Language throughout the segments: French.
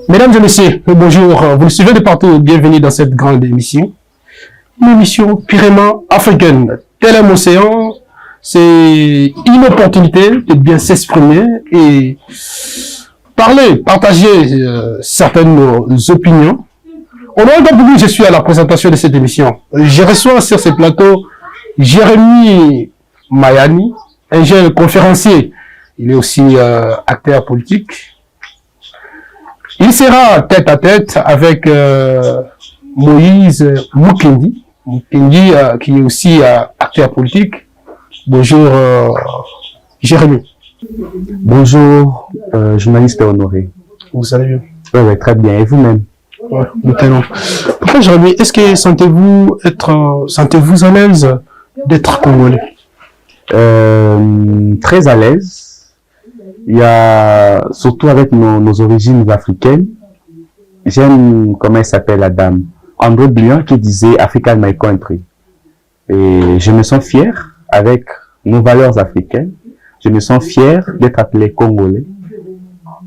Mesdames et messieurs, bonjour. Vous le suivez de partout. Bienvenue dans cette grande émission. Une émission purement africaine. Tel un océan, c'est une opportunité de bien s'exprimer et parler, partager certaines opinions. Au nom d'un public, je suis à la présentation de cette émission. Je reçois sur ce plateau Jérémy Mayani, un jeune conférencier. Il est aussi acteur politique. Il sera tête à tête avec Moïse Mukendi, qui est aussi acteur politique. Bonjour Jérémy. Bonjour journaliste honoré. Vous allez bien? Oui, très bien. Et vous-même? Oui, maintenant. Pourquoi Jérémy, est-ce que sentez-vous à l'aise d'être congolais? Très à l'aise. Il y a, surtout avec nos origines africaines, j'aime comment elle s'appelle la dame, André Blian, qui disait African my country. Et je me sens fier avec nos valeurs africaines. Je me sens fier d'être appelé Congolais.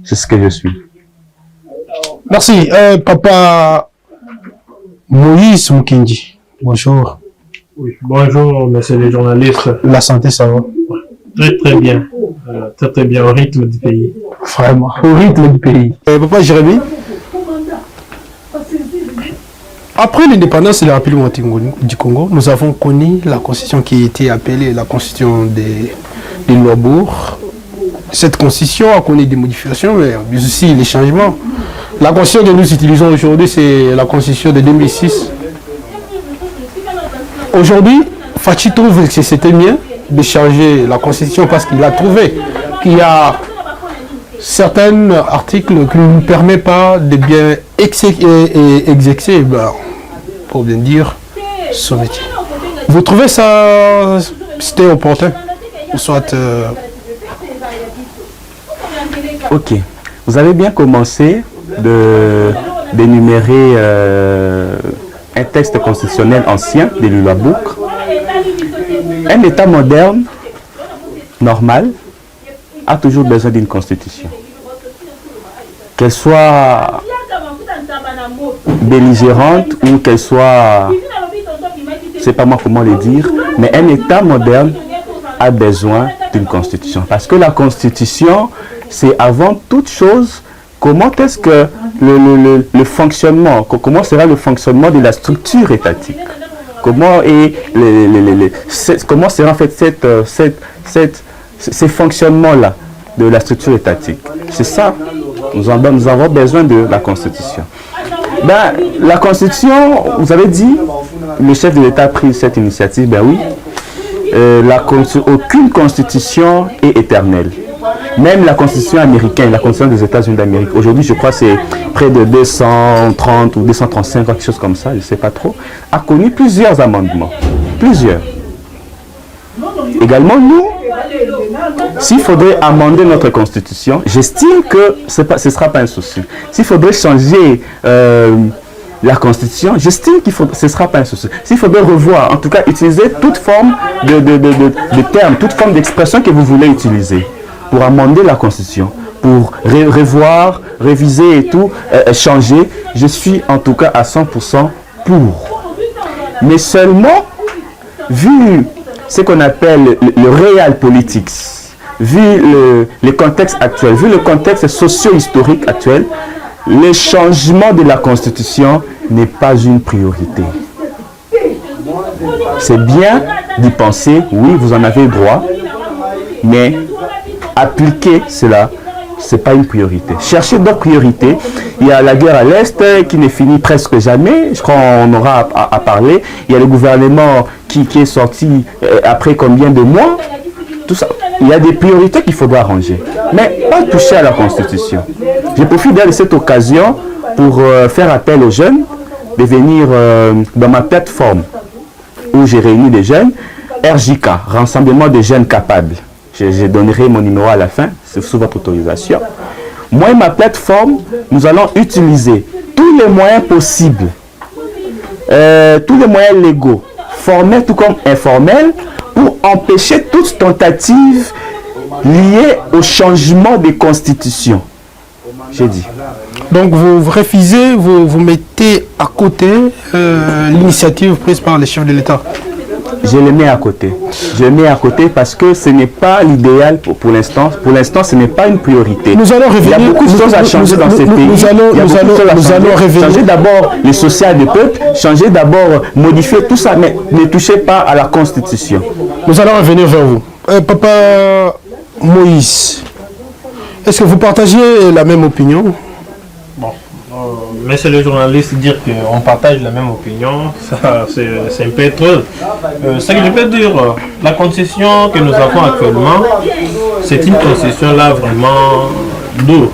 C'est ce que je suis. Merci. Papa Moïse Mukendi. Bonjour. Oui, bonjour, monsieur les journalistes. La santé, ça va? Très bien. Très bien au rythme du pays. Vraiment, au rythme du pays. Papa Jérémy, après l'indépendance et la République du Congo, nous avons connu la constitution qui a été appelée la constitution des Lois-Bourg. Cette constitution a connu des modifications, mais aussi des changements. La constitution que nous utilisons aujourd'hui, c'est la constitution de 2006. Aujourd'hui, Fachi trouve que c'était mieux de changer la constitution parce qu'il a trouvé qu'il y a certains articles qui ne nous permettent pas de bien exercer, pour bien dire, son métier. Vous trouvez ça, c'était opportun? Ou soit... Ok. Vous avez bien commencé d'énumérer un texte constitutionnel ancien de l'Uabouk. Un État moderne, normal, a toujours besoin d'une constitution. Qu'elle soit belligérante ou qu'elle soit, je ne sais pas moi comment le dire, mais un État moderne a besoin d'une constitution. Parce que la constitution, c'est avant toute chose, comment est-ce que le fonctionnement, comment sera le fonctionnement de la structure étatique? Comment sera en fait ces fonctionnements-là de la structure étatique? C'est ça, nous avons besoin de la Constitution. La Constitution, vous avez dit, le chef de l'État a pris cette initiative, ben oui. Aucune Constitution est éternelle. Même la Constitution américaine, la Constitution des États-Unis d'Amérique, aujourd'hui je crois que c'est près de 230 ou 235, quelque chose comme ça, je ne sais pas trop, a connu plusieurs amendements. Plusieurs. Également, nous, s'il faudrait amender notre Constitution, j'estime que ce ne sera pas un souci. S'il faudrait changer la Constitution, j'estime que ce ne sera pas un souci. S'il faudrait revoir, en tout cas utiliser toute forme de termes, toute forme d'expression que vous voulez utiliser pour amender la Constitution, pour revoir, réviser et tout, changer, je suis en tout cas à 100% pour. Mais seulement, vu ce qu'on appelle le real politics, vu le contexte actuel, vu le contexte socio-historique actuel, le changement de la Constitution n'est pas une priorité. C'est bien d'y penser, oui, vous en avez droit, mais appliquer cela, ce n'est pas une priorité. Chercher d'autres priorités. Il y a la guerre à l'Est qui ne finit presque jamais. Je crois qu'on aura à parler. Il y a le gouvernement qui est sorti après combien de mois. Tout ça. Il y a des priorités qu'il faudra ranger. Mais pas toucher à la Constitution. Je profite de cette occasion pour faire appel aux jeunes de venir dans ma plateforme où j'ai réuni des jeunes. RJK, Rassemblement des jeunes capables. Je donnerai mon numéro à la fin, c'est sous votre autorisation. Moi et ma plateforme, nous allons utiliser tous les moyens possibles, tous les moyens légaux, formels tout comme informels, pour empêcher toute tentative liée au changement des constitutions. j'ai dit. Donc vous refusez, vous mettez à côté l'initiative prise par les chefs de l'État. Je le mets à côté. Je le mets à côté parce que ce n'est pas l'idéal pour l'instant. Pour l'instant, ce n'est pas une priorité. Nous allons revenir. Il y a beaucoup de choses à changer dans ces pays. Nous allons revenir. Changer d'abord le social des peuples, changer d'abord, modifier tout ça, mais ne touchez pas à la Constitution. Nous allons revenir vers vous. Papa Moïse, est-ce que vous partagez la même opinion? Bon, monsieur le journaliste, dire qu'on partage la même opinion, ça c'est un peu trop. Ce que je peux dire, la constitution que nous avons actuellement, c'est une constitution là vraiment dure.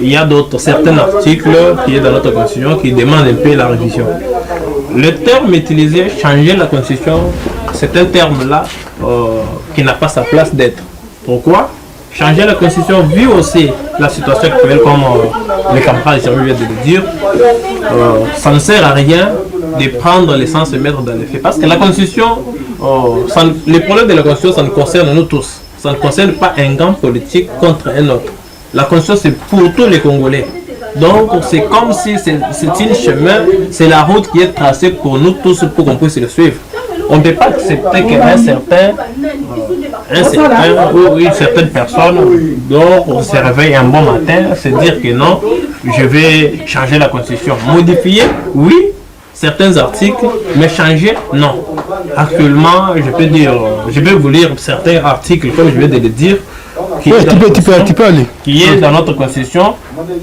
Il y a certains articles qui est dans notre constitution qui demandent un peu la révision. Le terme utilisé, changer la constitution, c'est un terme là qui n'a pas sa place d'être. Pourquoi? Changer la constitution, vu aussi la situation actuelle, comme les camarades viennent de le dire, ça ne sert à rien de prendre l'essence et mettre dans les faits. Parce que la constitution, les problèmes de la constitution, ça nous concerne nous tous. Ça ne concerne pas un grand politique contre un autre. La constitution, c'est pour tous les Congolais. Donc, c'est comme si c'est un chemin, c'est la route qui est tracée pour nous tous pour qu'on puisse le suivre. On ne peut pas accepter qu'un certain ou une certaine personne donc, se réveille un bon matin, se dire que non, je vais changer la constitution. Modifier, oui, certains articles, mais changer, non. Actuellement, je vais vous lire certains articles, comme je viens de le dire, qui est dans notre constitution,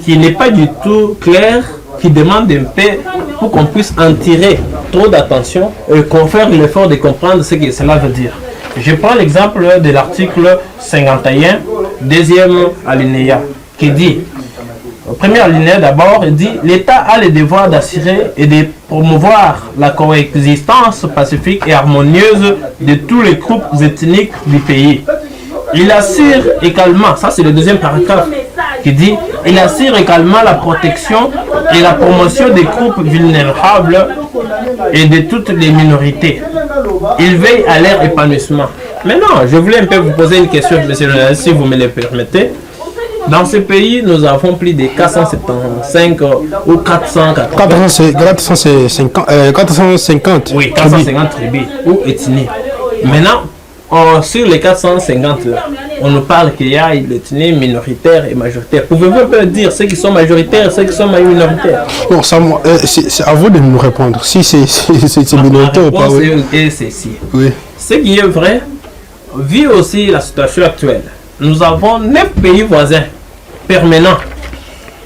qui n'est pas du tout clair, qui demande un peu pour qu'on puisse en tirer trop d'attention et qu'on fasse l'effort de comprendre ce que cela veut dire. Je prends l'exemple de l'article 51, deuxième alinéa, qui dit, premier alinéa d'abord, il dit « L'État a le devoir d'assurer et de promouvoir la coexistence pacifique et harmonieuse de tous les groupes ethniques du pays. Il assure également, ça c'est le deuxième paragraphe, qui dit « Il assure également la protection et la promotion des groupes vulnérables et de toutes les minorités. Il veille à leur épanouissement. » Maintenant, je voulais un peu vous poser une question, monsieur le journaliste, si vous me le permettez. Dans ce pays, nous avons plus de 475 ou 450. Oui, 450 tribus ou ethnies. Maintenant, sur les 450 là, on nous parle qu'il y a l'ethnie minoritaire et majoritaire. Pouvez-vous un peu dire ceux qui sont majoritaires et ceux qui sont minoritaires? Bon, ça, c'est à vous de nous répondre. Si c'est minoritaire ou pas. Oui. Et c'est si. Oui. Ce qui est vrai, vu aussi la situation actuelle, nous avons 9 pays voisins permanents.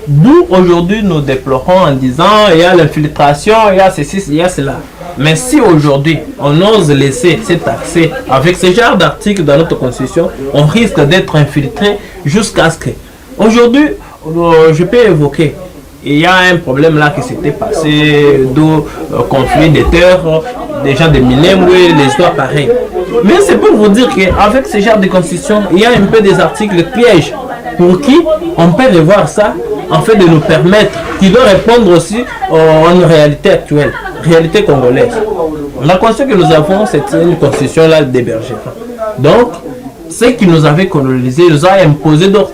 D'où aujourd'hui nous déplorons en disant il y a l'infiltration, il y a ceci, il y a cela. Mais si aujourd'hui on ose laisser cet accès avec ce genre d'articles dans notre constitution, on risque d'être infiltré jusqu'à ce que. Aujourd'hui, je peux évoquer, il y a un problème là qui s'était passé, d'où conflit des terres, des gens de Minembwe, les histoires pareilles. Mais c'est pour vous dire qu'avec ce genre de constitution, il y a un peu des articles pièges pour qui on peut revoir ça en fait de nous permettre, qui doit répondre aussi à une réalité actuelle, réalité congolaise. La constitution que nous avons, c'est une constitution là des bergers. Donc, ce qui nous avait colonisé, nous a imposé d'autres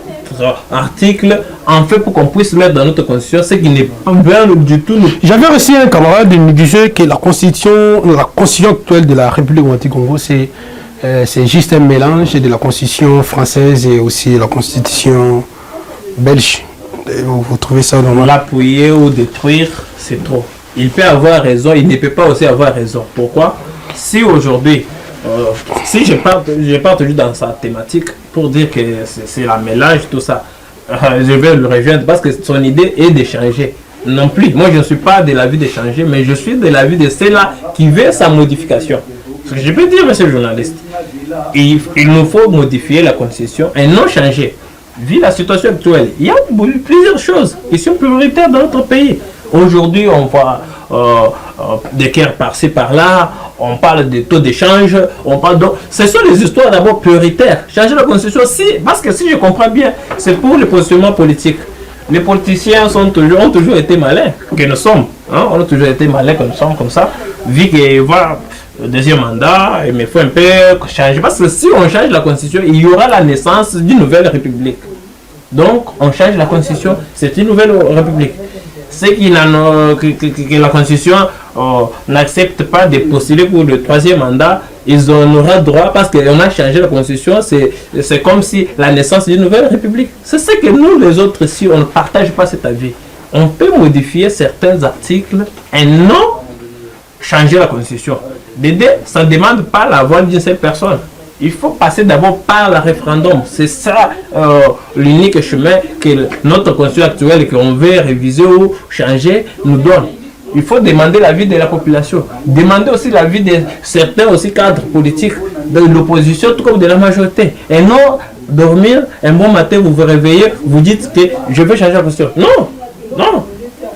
articles en fait pour qu'on puisse mettre dans notre constitution, ce qui n'est pas bien du tout. J'avais reçu un camarade qui me disait que la constitution actuelle de la République du Congo, c'est juste un mélange de la constitution française et aussi la constitution belge. Vous trouvez ça normal? L'appuyer ou détruire, c'est trop. Il peut avoir raison, il ne peut pas aussi avoir raison. Pourquoi? Si aujourd'hui, si je pars toujours dans sa thématique pour dire que c'est la mélange, tout ça, je vais le rejoindre parce que son idée est de changer. Non plus, moi je ne suis pas de l'avis de changer, mais je suis de l'avis de ceux-là qui veulent sa modification. Ce que je peux dire, monsieur le journaliste, il nous faut modifier la constitution et non changer. Vu la situation actuelle, il y a plusieurs choses qui sont prioritaires dans notre pays. Aujourd'hui, on voit des guerres par-ci, par-là, on parle des taux d'échange, on parle de... Ce sont des histoires d'abord prioritaires. Changer la constitution, parce que si je comprends bien, c'est pour le positionnement politique. Les politiciens ont toujours été malins, que nous sommes. Hein? On a toujours été malins que nous sommes comme ça. Vu qu'il va le deuxième mandat, il me faut un peu changer. Parce que si on change la constitution, il y aura la naissance d'une nouvelle république. Donc, on change la constitution. C'est une nouvelle république. Ceux que la constitution n'accepte pas de postuler pour le 3e mandat, ils en auront droit parce qu'on a changé la constitution. C'est comme si la naissance d'une nouvelle république. C'est ce que nous, les autres, ici, on ne partage pas cet avis. On peut modifier certains articles et non changer la constitution. Ça ne demande pas la voix d'une seule personne. Il faut passer d'abord par le référendum. C'est ça l'unique chemin que notre constitution actuelle qu'on veut réviser ou changer nous donne. Il faut demander l'avis de la population. Demander aussi l'avis de certains aussi cadres politiques de l'opposition tout comme de la majorité. Et non dormir un bon matin, vous vous réveillez, vous dites que je veux changer la constitution. Non, non.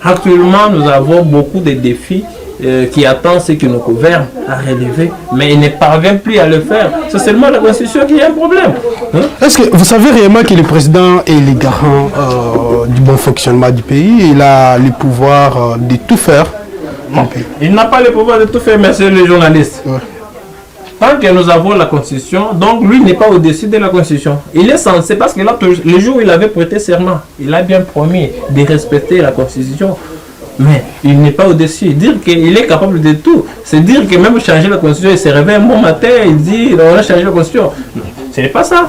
Actuellement, nous avons beaucoup de défis qui attend ceux qui nous gouvernent à relever, mais ils ne parviennent plus à le faire. C'est seulement la Constitution qui a un problème. Hein? Est-ce que vous savez réellement que le président est le garant du bon fonctionnement du pays? Il a le pouvoir de tout faire. Non. Il n'a pas le pouvoir de tout faire, mais c'est le journaliste. Ouais. Tant que nous avons la Constitution, donc lui n'est pas au-dessus de la Constitution. Il est censé, parce que là, le jour où il avait prêté serment, il a bien promis de respecter la Constitution. Mais il n'est pas au-dessus. Dire qu'il est capable de tout, c'est dire que même changer la Constitution, il se réveille un bon matin, il dit on a changé la Constitution. Non, ce n'est pas ça.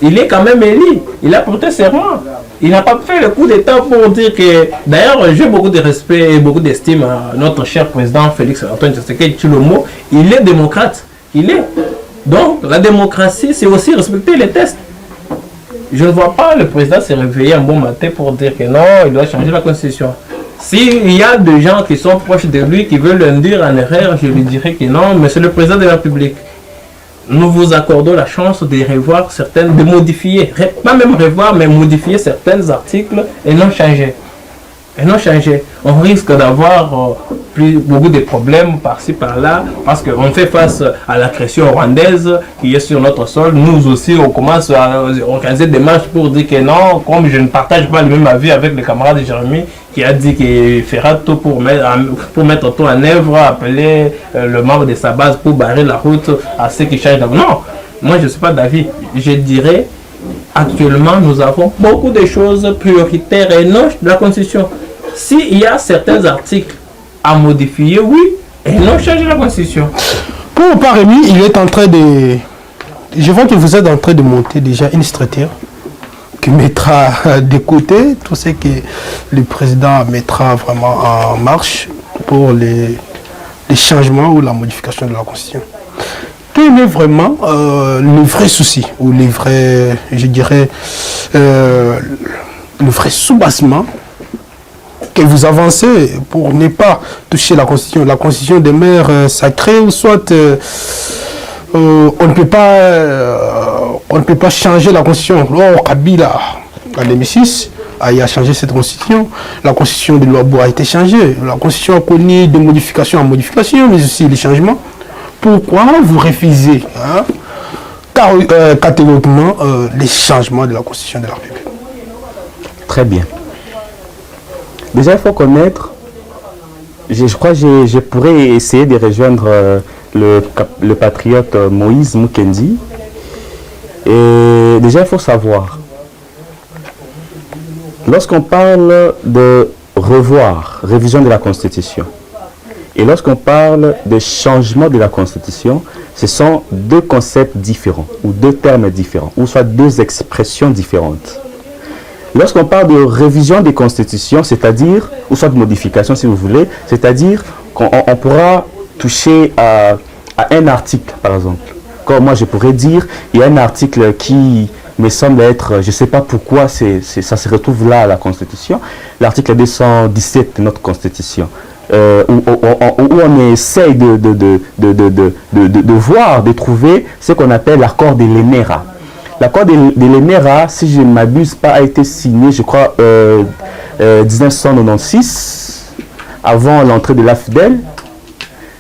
Il est quand même élu. Il a prêté serment. Il n'a pas fait le coup d'État pour dire que... D'ailleurs, j'ai beaucoup de respect et beaucoup d'estime à notre cher président Félix Antoine Tshisekedi Tshilombo. Il est démocrate. Il est. Donc, la démocratie, c'est aussi respecter les tests. Je ne vois pas le président se réveiller un bon matin pour dire que non, il doit changer la Constitution. S'il y a des gens qui sont proches de lui, qui veulent l'induire en erreur, je lui dirais que non, mais c'est le président de la République. Nous vous accordons la chance de revoir certaines, de modifier, pas même revoir, mais modifier certains articles et non changer. Et non changer. On risque d'avoir beaucoup de problèmes par-ci par-là parce qu'on fait face à l'agression rwandaise qui est sur notre sol. Nous aussi, on commence à organiser des marches pour dire que non, comme je ne partage pas le même avis avec le camarade de Jérémy qui a dit qu'il fera tout pour mettre tout en œuvre, appeler le membre de sa base pour barrer la route à ceux qui changent. Non, moi je ne suis pas d'avis. Je dirais, actuellement, nous avons beaucoup de choses prioritaires et non de la Constitution. S'il y a certains articles à modifier, oui, et non changer la Constitution. Pour pas Rémi, il est en train de... Je vois que vous êtes en train de monter déjà une structure qui mettra de côté tout ce que le président mettra vraiment en marche pour les changements ou la modification de la Constitution. Quel est vraiment le vrai souci ou le vrai, je dirais, le vrai soubassement que vous avancez pour ne pas toucher la Constitution des mers sacrées, ou soit on ne peut pas changer la Constitution. Oh, Kabila, en 2006, a changé cette Constitution. La Constitution de Luabo a été changée. La Constitution a connu des modifications en modifications, mais aussi des changements. Pourquoi vous refusez catégoriquement les changements de la Constitution de la République? Très bien. Déjà, il faut connaître, je crois que je pourrais essayer de rejoindre le patriote Moïse Mukendi. Et déjà, il faut savoir, lorsqu'on parle de révision de la Constitution, et lorsqu'on parle de changement de la Constitution, ce sont deux concepts différents, ou deux termes différents, ou soit deux expressions différentes. Lorsqu'on parle de révision des constitutions, c'est-à-dire, ou soit de modification si vous voulez, c'est-à-dire qu'on pourra toucher à un article, par exemple. Comme moi je pourrais dire, il y a un article qui me semble être, je ne sais pas pourquoi ça se retrouve là à la Constitution, l'article 217 de notre Constitution, où on essaye de voir, de trouver ce qu'on appelle l'accord de l'ENERA. L'accord de l'ENERA, si je ne m'abuse pas, a été signé, je crois, 1996, avant l'entrée de l'AFDEL.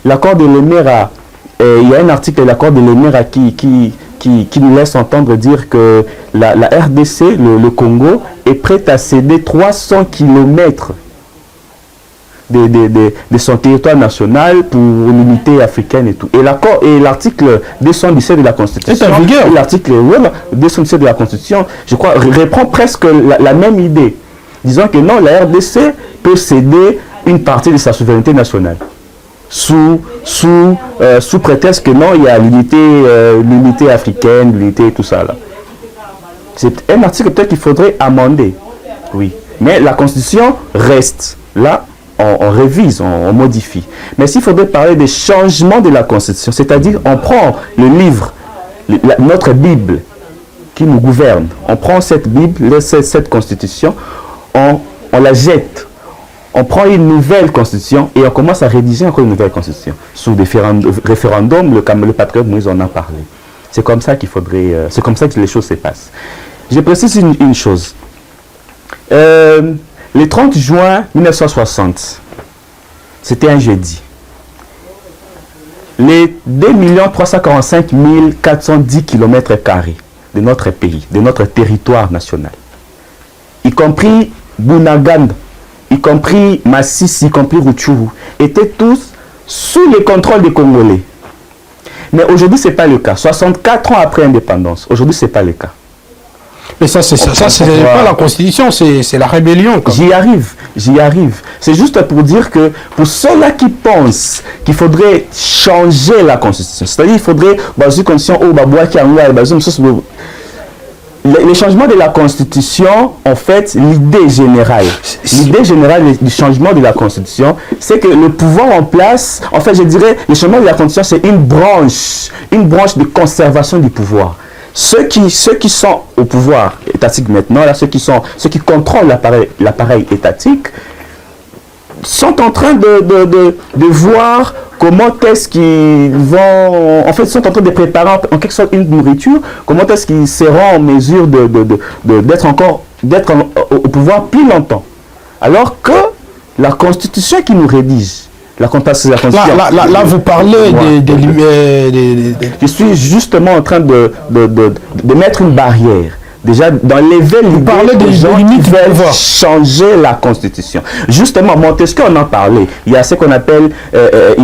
L'accord de l'ENERA, il y a un article de l'accord de l'ENERA qui nous laisse entendre dire que la RDC, le Congo, est prête à céder 300 km de son territoire national pour l'unité africaine et tout. Et l'article 217 de la Constitution, l'article 217 de la Constitution, je crois, reprend presque la même idée, disant que non, la RDC peut céder une partie de sa souveraineté nationale. Sous prétexte que non, il y a l'unité africaine, l'unité et tout ça là. C'est un article peut-être qu'il faudrait amender, oui. Mais la Constitution reste. Là, on révise, on modifie. Mais s'il faudrait parler des changements de la Constitution, c'est-à-dire on prend le livre, notre Bible qui nous gouverne, on prend cette Bible, cette Constitution, on la jette. On prend une nouvelle constitution et on commence à rédiger encore une nouvelle constitution. Sous des référendums, le patriote Moïse en a parlé. C'est comme ça qu'il faudrait, c'est comme ça que les choses se passent. Je précise une chose. Le 30 juin 1960, c'était un jeudi. Les 2 345 410 km² de notre pays, de notre territoire national, y compris Bunagana, y compris Massissi, y compris Rutshuru, étaient tous sous le contrôle des Congolais. Mais aujourd'hui, ce n'est pas le cas. 64 ans après l'indépendance, aujourd'hui, ce n'est pas le cas. Mais ça, c'est pas la Constitution, c'est la rébellion. J'y arrive. C'est juste pour dire que pour ceux-là qui pensent qu'il faudrait changer la Constitution, c'est-à-dire qu'il faudrait, les changements de la Constitution, en fait, l'idée générale du changement de la Constitution, c'est que le pouvoir en place, en fait, je dirais, le changement de la Constitution, c'est une branche de conservation du pouvoir. Ceux qui sont au pouvoir étatique maintenant, là, ceux qui contrôlent l'appareil étatique, sont en train de voir comment est-ce qu'ils vont, en fait, sont en train de préparer en quelque sorte une nourriture, comment est-ce qu'ils seront en mesure d'être au pouvoir plus longtemps. Alors que la Constitution qui nous rédige, la Constitution... Là, vous parlez Je suis justement en train de mettre une barrière. Déjà, dans l'éveil, vous parlez des gens qui veulent changer la Constitution. Justement, Montesquieu en a parlé. Il y a ce qu'on appelle,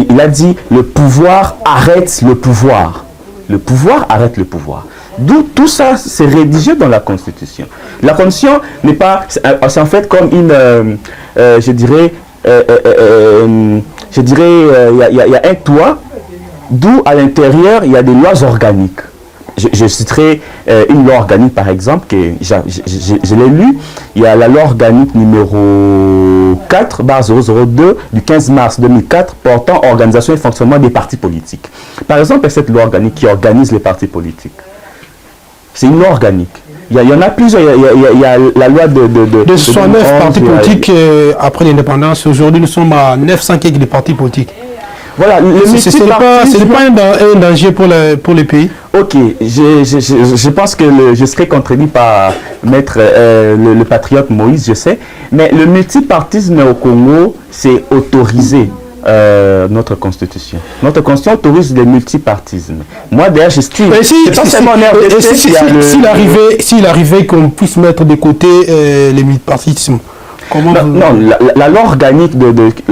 il a dit, le pouvoir arrête le pouvoir. Le pouvoir arrête le pouvoir. D'où tout ça, c'est rédigé dans la Constitution. La Constitution n'est pas, c'est en fait comme une, je dirais, il y a un toit, d'où à l'intérieur, il y a des lois organiques. Je citerai une loi organique, par exemple, que je l'ai lue. Il y a la loi organique numéro 4/002 du 15 mars 2004 portant organisation et fonctionnement des partis politiques. Par exemple, cette loi organique qui organise les partis politiques. C'est une loi organique. Il y en a plusieurs. Il y a la loi de 69 partis politiques après l'indépendance. Aujourd'hui, nous sommes à 900 quelques partis politiques. Voilà, ce n'est pas un danger pour les pays. Ok, je pense que je serai contredit par maître le patriote Moïse, je sais, mais le multipartisme au Congo, c'est autorisé. Notre constitution. Notre constitution autorise le multipartisme. Moi, d'ailleurs, j'estime... S'il arrivait qu'on puisse mettre de côté le multipartisme, la loi organique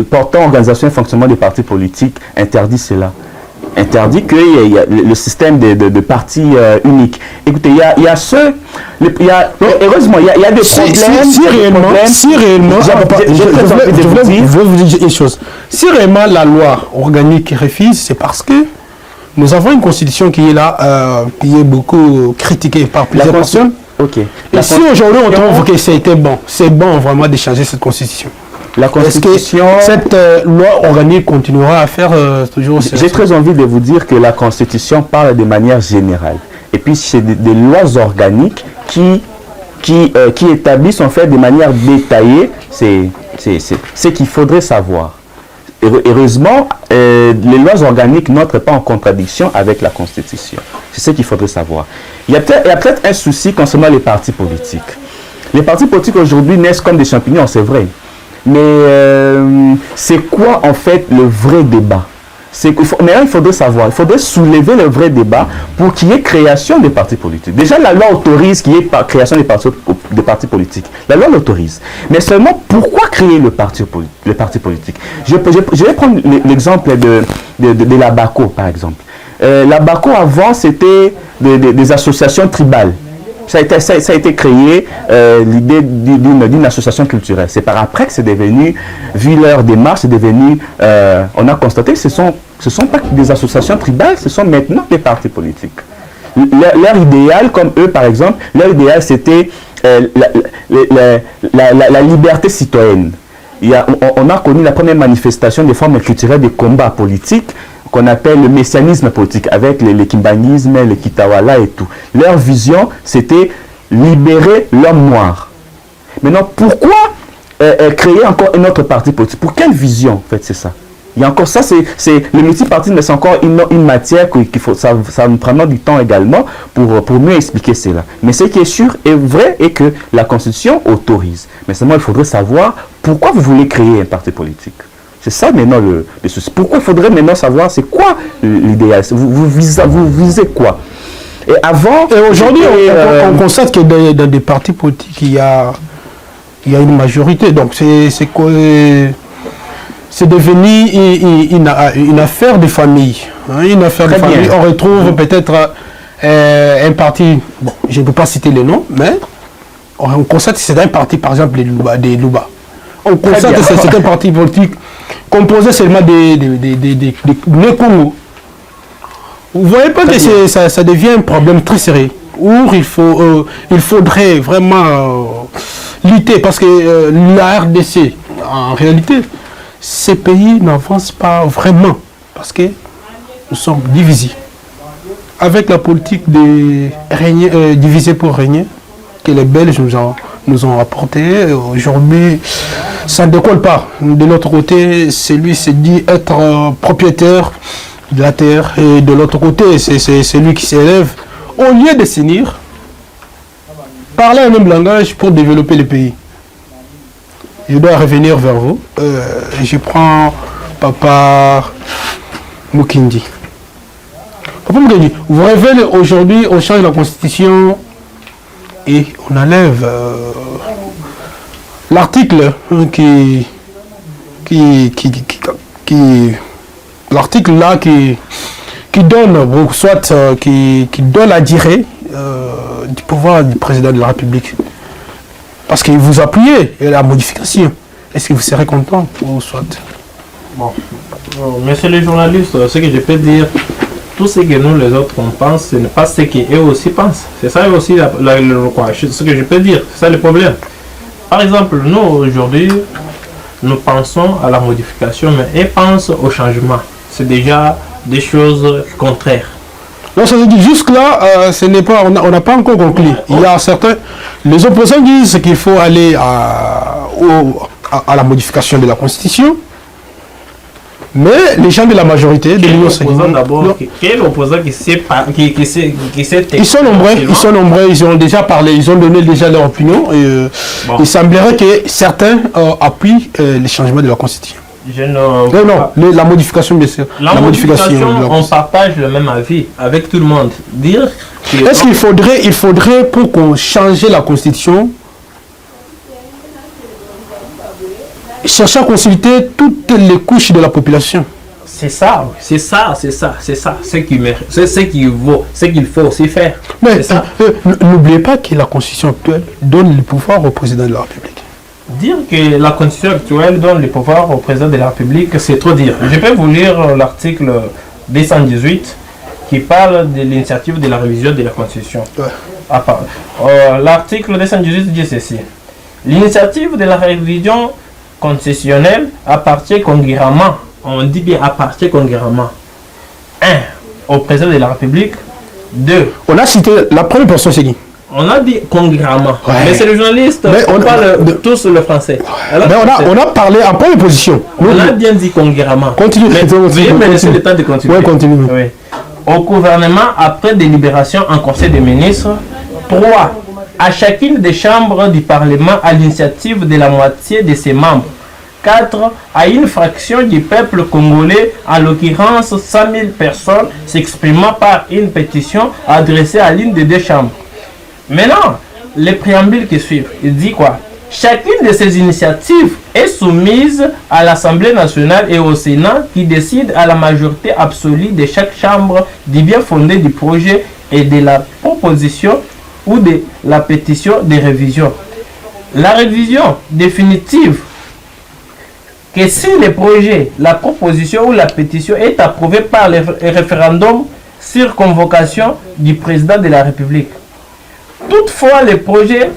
portant organisation et fonctionnement des partis politiques interdit cela. Interdit qu'il y a le système de partis uniques. Écoutez, il y a heureusement, il y a des problèmes. Si réellement, je voulais vous dire une chose. Si réellement la loi organique refuse, c'est parce que nous avons une constitution qui est là, qui est beaucoup critiquée par plusieurs personnes. Okay. Et si aujourd'hui on trouve que c'était bon, c'est bon vraiment de changer cette constitution. La constitution... Est-ce que cette loi organique continuera à faire toujours... J'ai très envie de vous dire que la constitution parle de manière générale. Et puis c'est des lois organiques qui établissent en fait de manière détaillée ce qu'il faudrait savoir. Heureusement, les lois organiques n'entrent pas en contradiction avec la Constitution. C'est ce qu'il faudrait savoir. Il y a peut-être un souci concernant les partis politiques. Les partis politiques aujourd'hui naissent comme des champignons, c'est vrai. Mais c'est quoi en fait le vrai débat? Maintenant, il faudrait savoir, il faudrait soulever le vrai débat pour qu'il y ait création des partis politiques. Déjà, la loi autorise qu'il y ait création des partis politiques. La loi l'autorise. Mais seulement, pourquoi créer le parti politique? Je vais prendre l'exemple de la BACO, par exemple. La BACO, avant, c'était des associations tribales. Ça a été créé, l'idée d'une association culturelle. C'est par après que c'est devenu, vu leur démarche, c'est devenu, on a constaté que ce sont pas des associations tribales, ce sont maintenant des partis politiques. Leur idéal, comme eux par exemple, leur idéal c'était la liberté citoyenne. On a connu la première manifestation des formes culturelles de combat politique qu'on appelle le messianisme politique, avec le kimbanisme, le kitawala et tout. Leur vision, c'était libérer l'homme noir. Maintenant, pourquoi créer encore un autre parti politique? Pour quelle vision, en fait, c'est ça? Il y a encore ça, c'est le multipartisme, c'est encore une matière qu'il faut, ça nous prendra du temps également pour mieux expliquer cela. Mais ce qui est sûr et vrai est que la Constitution autorise. Mais seulement, il faudrait savoir pourquoi vous voulez créer un parti politique. C'est ça maintenant le souci. Pourquoi il faudrait maintenant savoir c'est quoi l'idéal? Vous visez quoi? Et avant... Et aujourd'hui, on constate que dans des partis politiques, il y a une majorité. Donc c'est devenu une affaire de famille. Hein, une affaire de famille. On retrouve peut-être un parti, bon, je ne peux pas citer le nom, mais on constate que c'est un parti, par exemple, des Louba. On constate que c'est un parti politique composé seulement des Congo. Vous voyez pas que ça devient un problème très sérieux, où il faudrait vraiment lutter, parce que la RDC, en réalité, ces pays n'avancent pas vraiment, parce que nous sommes divisés. Avec la politique de diviser pour régner, que les Belges nous ont apporté, aujourd'hui, ça ne décolle pas. De l'autre côté, celui se dit être propriétaire de la terre, et de l'autre côté, c'est celui qui s'élève, au lieu de s'unir, parler un même langage pour développer le pays. Je dois revenir vers vous. Je prends Papa Mukindi. Papa Mukindi, vous révélez aujourd'hui, on change la constitution et on enlève l'article l'article là qui donne, soit qui donne la durée du pouvoir du président de la République. Parce que vous appuyez la modification. Est-ce que vous serez content ou soit? Bon, monsieur le journaliste, ce que je peux dire, tout ce que nous les autres on pense, ce n'est pas ce qu'eux aussi pensent. C'est ça aussi ce que je peux dire, c'est ça le problème. Par exemple, nous aujourd'hui, nous pensons à la modification, mais eux pensent au changement. C'est déjà des choses contraires. Non, ça veut dire jusque-là, ce n'est pas, on n'a pas encore conclu. Il y a certains, les opposants disent qu'il faut aller à la modification de la Constitution, mais les gens de la majorité de l'Union d'abord, quel opposant qui s'est ils sont nombreux, ils ont déjà parlé, ils ont donné déjà leur opinion. Et, bon. Il semblerait que certains appuient les changements de la Constitution. La modification, bien sûr. La modification, on partage le même avis avec tout le monde. Est-ce qu'il faudrait, pour qu'on change la Constitution, chercher à consulter toutes les couches de la population? C'est ça, ce qu'il faut aussi faire. Mais n'oubliez pas que la Constitution actuelle donne le pouvoir au président de la République. Dire que la Constitution actuelle donne le pouvoir au président de la République, c'est trop dire. Je peux vous lire l'article 218 qui parle de l'initiative de la révision de la Constitution. Ouais. L'article 218 dit ceci. L'initiative de la révision constitutionnelle appartient concurremment, on dit bien appartient concurremment, 1. au président de la République, 2. On a cité la première personne, c'est qui? On a dit concurremment, ouais. Mais c'est le journaliste, on parle tous le français. Alors, mais on a parlé en première position. On a bien dit concurremment. Continue. Veuillez me laisser le temps de continuer. Oui, continue. Oui. Au gouvernement, après délibération en Conseil des ministres, 3. à chacune des chambres du Parlement à l'initiative de la moitié de ses membres. 4 à une fraction du peuple congolais, en l'occurrence 100 000 personnes, s'exprimant par une pétition adressée à l'une des deux chambres. Maintenant, les préambules qui suivent, il dit quoi? Chacune de ces initiatives est soumise à l'Assemblée nationale et au Sénat qui décide à la majorité absolue de chaque chambre du bien fondé du projet et de la proposition ou de la pétition de révision. La révision définitive, que si le projet, la proposition ou la pétition est approuvée par le référendum sur convocation du président de la République. Toutefois, le projet,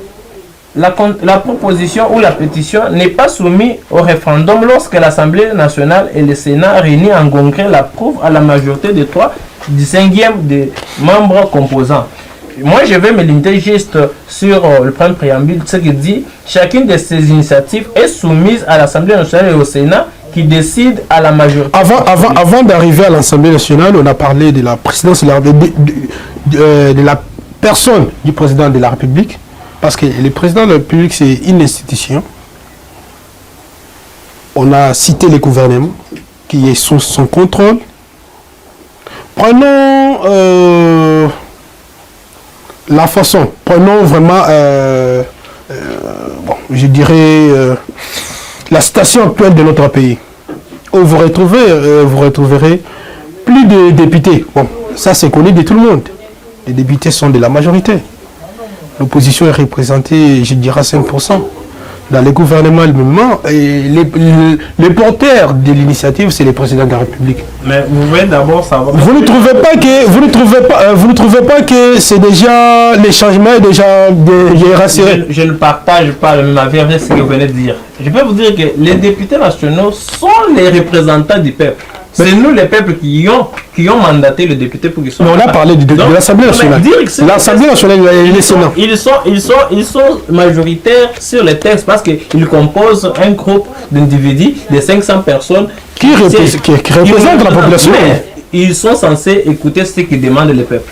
la proposition ou la pétition n'est pas soumise au référendum lorsque l'Assemblée nationale et le Sénat réunis en congrès l'approuvent à la majorité de 3 du 5e des membres composants. Moi, je vais me limiter juste sur le premier préambule, ce qui dit chacune de ces initiatives est soumise à l'Assemblée nationale et au Sénat qui décide à la majorité. Avant d'arriver à l'Assemblée nationale, on a parlé de la présidence de la personne du président de la République, parce que le président de la République, c'est une institution. On a cité le gouvernement qui est sous son contrôle. Prenons la façon, prenons vraiment, je dirais, la situation actuelle de notre pays, où vous retrouverez plus de députés. Bon, ça c'est connu de tout le monde. Les députés sont de la majorité. L'opposition est représentée, je dirais, 5%. Dans le gouvernement lui-même, les porteurs de l'initiative, c'est le président de la République. Mais vous voyez d'abord ça va. Vous ne trouvez pas que c'est déjà les changements déjà rassurés? Je ne partage pas le même avis avec ce que vous venez de dire. Je peux vous dire que les députés nationaux sont les représentants du peuple. C'est nous les peuples qui ont mandaté les députés pour qu'ils soient. Mais on a parlé de l'Assemblée nationale. L'Assemblée nationale et les Sénats. Ils sont majoritaires sur les textes parce qu'ils composent un groupe d'individus de 500 personnes qui représentent la population. Mais ils sont censés écouter ce que demande le peuple.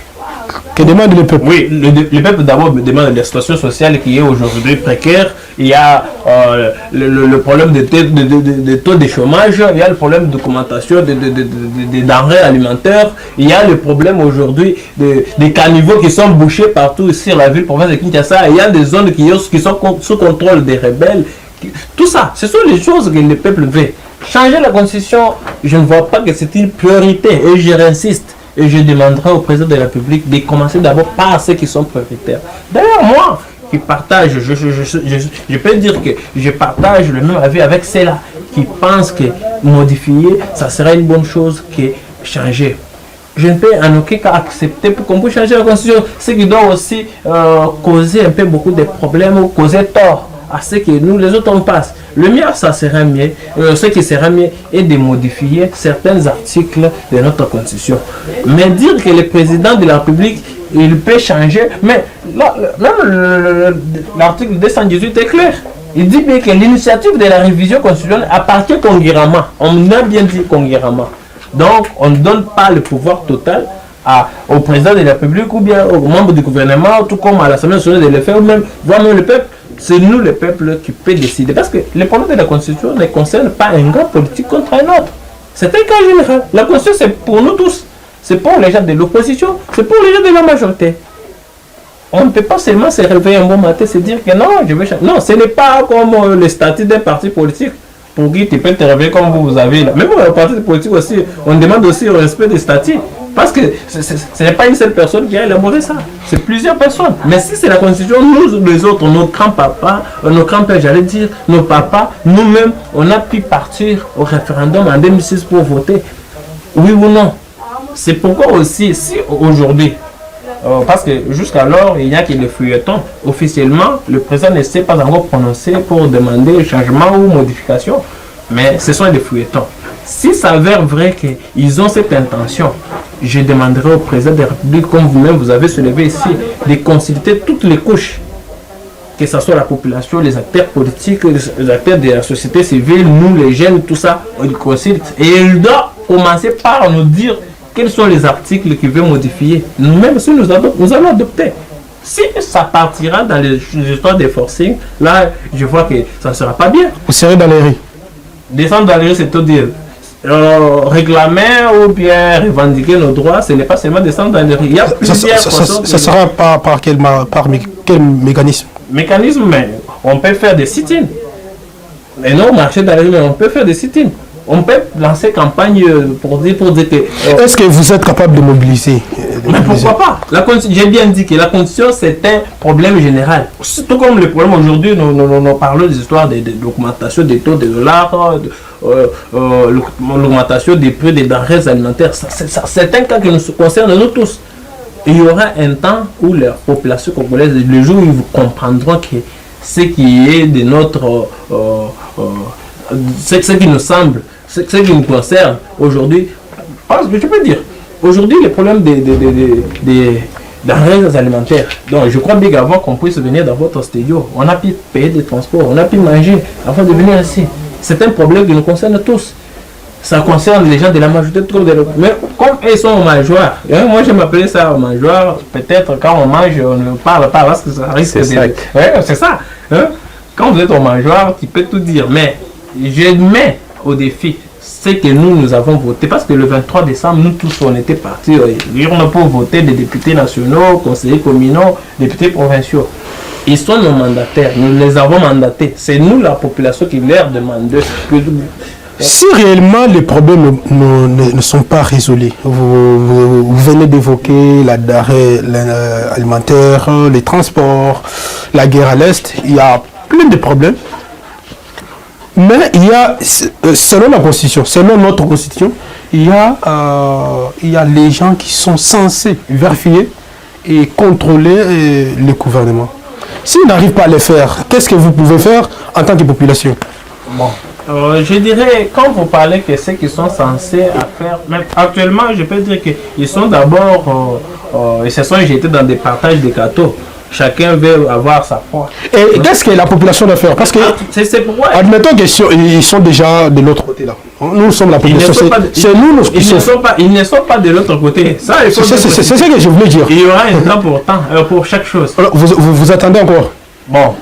Que demande le peuple? Oui, le peuple d'abord demande la situation sociale qui est aujourd'hui précaire. Il y a le problème de taux de chômage, il y a le problème d'augmentation des denrées alimentaires, il y a le problème aujourd'hui des caniveaux qui sont bouchés partout sur la ville province de Kinshasa, il y a des zones qui sont sous contrôle des rebelles. Tout ça, ce sont les choses que le peuple veut. Changer la constitution, je ne vois pas que c'est une priorité et je réinsiste. Et je demanderai au président de la République de commencer d'abord par ceux qui sont prioritaires. D'ailleurs, moi, qui partage, je peux dire que je partage le même avis avec ceux-là qui pensent que modifier, ça serait une bonne chose que changer. Je ne peux en aucun cas accepter pour qu'on puisse changer la constitution, ce qui doit aussi causer un peu beaucoup de problèmes ou causer tort à ce que nous les autres on passe. Le mieux, ça serait mieux, ce qui serait mieux est de modifier certains articles de notre constitution. Mais dire que le président de la République, il peut changer, mais là, même l'article 218 est clair. Il dit bien que l'initiative de la révision constitutionnelle appartient concurremment. On a bien dit concurremment. Donc, on ne donne pas le pouvoir total au président de la République ou bien aux membres du gouvernement, tout comme à l'Assemblée nationale de le faire, ou même, voire même le peuple. C'est nous, le peuple, qui peut décider. Parce que le problème de la Constitution ne concerne pas un groupe politique contre un autre. C'est un cas général. La Constitution, c'est pour nous tous. C'est pour les gens de l'opposition, c'est pour les gens de la majorité. On ne peut pas seulement se réveiller un bon matin et se dire que non, je vais changer. Non, ce n'est pas comme le statut d'un parti politique pour qui tu peux te réveiller comme vous avez là. Même le parti politique aussi, on demande aussi le respect des statuts. Parce que ce n'est pas une seule personne qui a élaboré ça. C'est plusieurs personnes. Mais si c'est la Constitution, nous les autres, nos grands-papas, nos grands-pères, j'allais dire, nos papas, nous-mêmes, on a pu partir au référendum en 2006 pour voter. Oui ou non? C'est pourquoi aussi, si aujourd'hui, parce que jusqu'alors, il n'y a que le feuilleton. Officiellement, le président ne s'est pas encore prononcé pour demander changement ou modification. Mais ce sont des feuilletons. S'il s'avère vrai qu'ils ont cette intention, je demanderai au président de la République, comme vous-même vous avez soulevé ici, de consulter toutes les couches, que ce soit la population, les acteurs politiques, les acteurs de la société civile, nous les jeunes, tout ça, on les consulte. Et il doit commencer par nous dire quels sont les articles qu'il veut modifier. Nous-mêmes, si nous allons adopter. Si ça partira dans les histoires des forcing, là, je vois que ça ne sera pas bien. Vous serez dans les rues. Descendre dans les rues, c'est-à-dire réclamer ou bien revendiquer nos droits, ce n'est pas seulement descendre dans les rues. Il y a plusieurs façons. Ça sera par quel mécanisme? Mécanisme, mais on peut faire des sit-ins. Et non, marcher dans les rues, mais on peut faire des sit-ins. On peut lancer campagne pour dire que... Est-ce que vous êtes capable de mobiliser? Mais pourquoi pas? J'ai bien dit que la condition, c'est un problème général. Tout comme le problème aujourd'hui, nous parlons des histoires de l'augmentation des taux de dollars, l'augmentation des prix des denrées alimentaires. C'est un cas qui nous concerne nous tous. Il y aura un temps où la population congolaise, le jour où ils comprendront que ce qui est de notre... ce qui nous semble, ce qui nous concerne aujourd'hui, parce que je peux dire, aujourd'hui les problèmes des denrées alimentaires, donc je crois bien qu'avant qu'on puisse venir dans votre studio, on a pu payer des transports, on a pu manger avant de venir ici. C'est un problème qui nous concerne tous. Ça concerne les gens de la majorité de mais comme ils sont mangeoires, moi je m'appelais ça mangeoire, peut-être quand on mange on ne parle pas parce que ça risque de... c'est ça. Quand vous êtes au mangeoire, tu peux tout dire, mais je mets au défi ce que nous avons voté, parce que le 23 décembre, nous tous on était partis pour voter des députés nationaux, conseillers communaux, députés provinciaux. Ils sont nos mandataires, nous les avons mandatés. C'est nous la population qui leur demande. Si réellement les problèmes ne sont pas résolus, vous venez d'évoquer la denrée alimentaire, les transports, la guerre à l'Est, il y a plein de problèmes. Mais il y a, selon la Constitution, selon notre Constitution, il y a les gens qui sont censés vérifier et contrôler le gouvernement. S'ils n'arrivent pas à le faire, qu'est-ce que vous pouvez faire en tant que population? Bon. Je dirais, quand vous parlez que ceux qui sont censés à faire, même actuellement, je peux dire qu'ils sont d'abord, ils se sont jetés dans des partages de gâteaux. Chacun veut avoir sa foi. Et qu'est-ce que la population doit faire? Parce que, c'est pourquoi... admettons qu'ils sont déjà de l'autre côté là. Nous sommes la population. C'est nous qui sommes. Ils ne sont pas de l'autre côté. C'est ce que je voulais dire. Il y aura un temps pour chaque chose. Alors, vous attendez encore? Bon.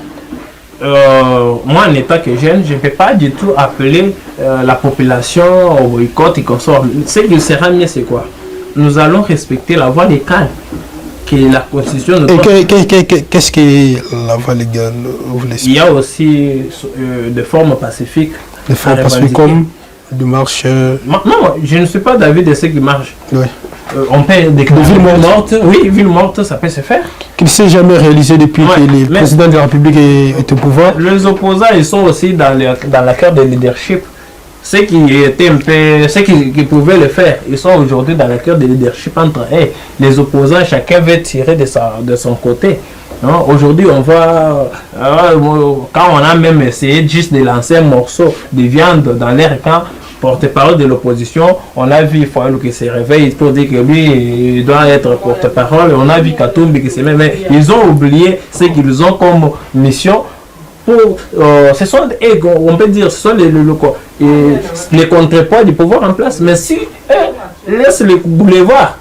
Moi, en état que jeune, je ne peux pas du tout appeler la population au boycott et qu'on sort. Ce qui sera mieux, c'est quoi? Nous allons respecter la voie légale que la Constitution nous donne. Qu'est-ce que la voie légale vous laisse? Il y a aussi des formes pacifiques. Des formes pacifiques comme des marches. Non, je ne suis pas d'avis de ceux qui marchent. Oui. On peut des villes mortes. Oui, villes mortes, ça peut se faire. Qui ne s'est jamais réalisé depuis que le président de la République est au pouvoir. Les opposants, ils sont aussi dans la carte de leadership. Ceux qui étaient un peu, ceux qui pouvaient le faire, ils sont aujourd'hui dans la carte de leadership entre eux. Les opposants, chacun veut tirer de son côté. Aujourd'hui, on va, quand on a même essayé juste de lancer un morceau de viande dans l'air camp, porte-parole de l'opposition, on a vu Foyou qui se réveille pour dire que lui, il doit être porte-parole. On a vu Katumbi qui se met, mais ils ont oublié ce qu'ils ont comme mission. Ce sont, on peut dire, ce sont les contrepoids du pouvoir en place. Mais si laisse les boulevards,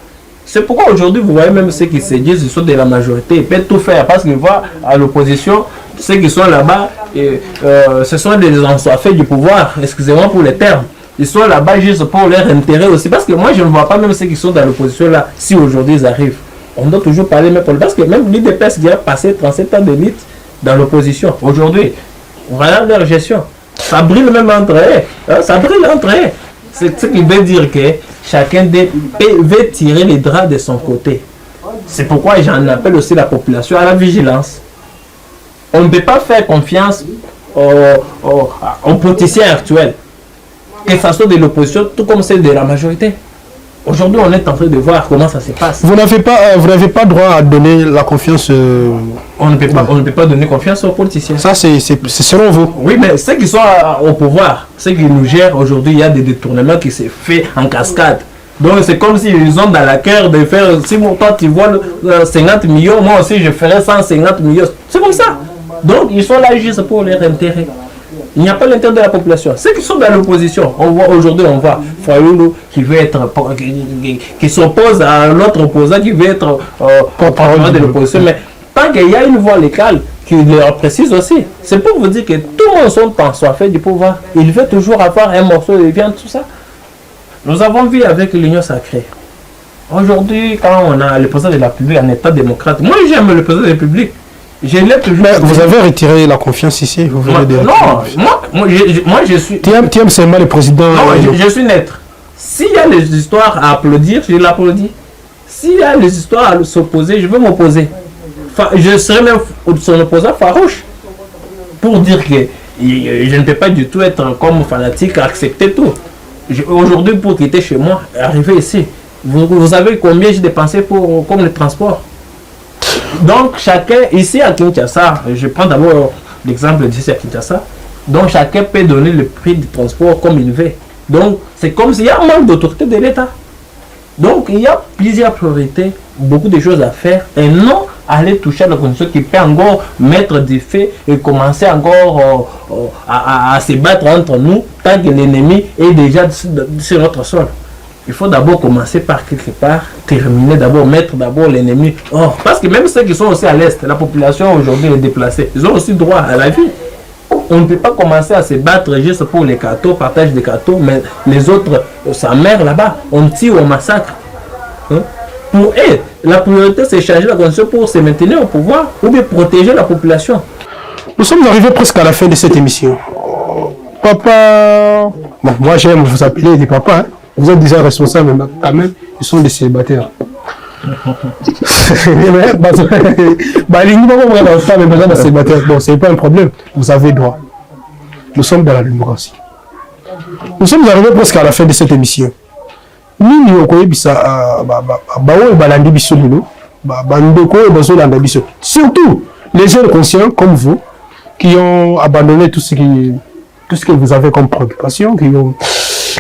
c'est pourquoi aujourd'hui vous voyez même ceux qui se disent ils sont de la majorité, ils peuvent tout faire parce qu'ils voient à l'opposition, ceux qui sont là-bas, ce sont des ensoiffés du pouvoir, excusez-moi pour les termes. Ils sont là-bas juste pour leur intérêt aussi. Parce que moi je ne vois pas même ceux qui sont dans l'opposition là, si aujourd'hui ils arrivent. On doit toujours parler même pour parce que même l'IDPS qui a passé 37 ans de lutte dans l'opposition. Aujourd'hui, on regarde leur gestion. Ça brille même entre eux. Ça brille entre eux. C'est ce qui veut dire que chacun veut tirer les draps de son côté. C'est pourquoi j'en appelle aussi la population à la vigilance. On ne peut pas faire confiance aux politiciens actuels. Que ça soit de l'opposition, tout comme celle de la majorité. Aujourd'hui, on est en train de voir comment ça se passe. Vous n'avez pas droit à donner la confiance. On ne peut pas donner confiance aux politiciens. Ça, c'est selon vous. Oui, mais ceux qui sont au pouvoir, ceux qui nous gèrent aujourd'hui, il y a des détournements qui se font en cascade. Donc c'est comme s'ils ont dans la cœur de faire, si toi tu vois 50 millions, moi aussi je ferai 150 millions. C'est comme ça. Donc ils sont là juste pour leur intérêt. Il n'y a pas l'intérêt de la population. Ceux qui sont dans l'opposition, on voit aujourd'hui, on voit Foyoulou qui veut être, qui s'oppose à l'autre opposant qui veut être porte-parole de l'opposition. Mais tant qu'il y a une voie légale, qu'il leur précise aussi. C'est pour vous dire que tout le monde sont ensoufflés du pouvoir. Il veut toujours avoir un morceau de viande, tout ça. Nous avons vu avec l'Union sacrée. Aujourd'hui, quand on a le président de la République en état démocrate, moi j'aime le président de la République. Je l'ai toujours. Mais vous avez retiré la confiance ici. Vous venez de... Non, moi je suis. Tu aimes seulement le président. Non, je suis neutre. S'il y a des histoires à applaudir, je l'applaudis. S'il y a des histoires à s'opposer, je veux m'opposer. Je serai même son opposant farouche. Pour dire que je ne peux pas du tout être comme fanatique, accepter tout. Aujourd'hui, pour quitter chez moi, arriver ici, vous savez combien j'ai dépensé pour comme le transport. Donc chacun, ici à Kinshasa, je prends d'abord l'exemple d'ici à Kinshasa, donc chacun peut donner le prix du transport comme il veut. Donc c'est comme s'il y a un manque d'autorité de l'État. Donc il y a plusieurs priorités, beaucoup de choses à faire, et non aller toucher à la condition qui peut encore mettre des faits et commencer encore à se battre entre nous tant que l'ennemi est déjà sur notre sol. Il faut d'abord commencer par quelque part, terminer d'abord, mettre d'abord l'ennemi. Oh, parce que même ceux qui sont aussi à l'Est, la population aujourd'hui est déplacée, ils ont aussi droit à la vie. On ne peut pas commencer à se battre juste pour les gâteaux, partage des gâteaux, mais les autres, sa mère là-bas, on tire au massacre. Hein? Pour eux, la priorité c'est changer la condition pour se maintenir au pouvoir ou bien protéger la population. Nous sommes arrivés presque à la fin de cette émission. Papa... Bon, moi j'aime vous appeler des papas, hein. Vous êtes déjà responsables, mais quand même, ils sont des célibataires. Bon, c'est pas un problème. Vous avez droit. Nous sommes dans la démocratie. Nous sommes arrivés presque à la fin de cette émission. Surtout les jeunes conscients comme vous qui ont abandonné tout ce que vous avez comme préoccupation,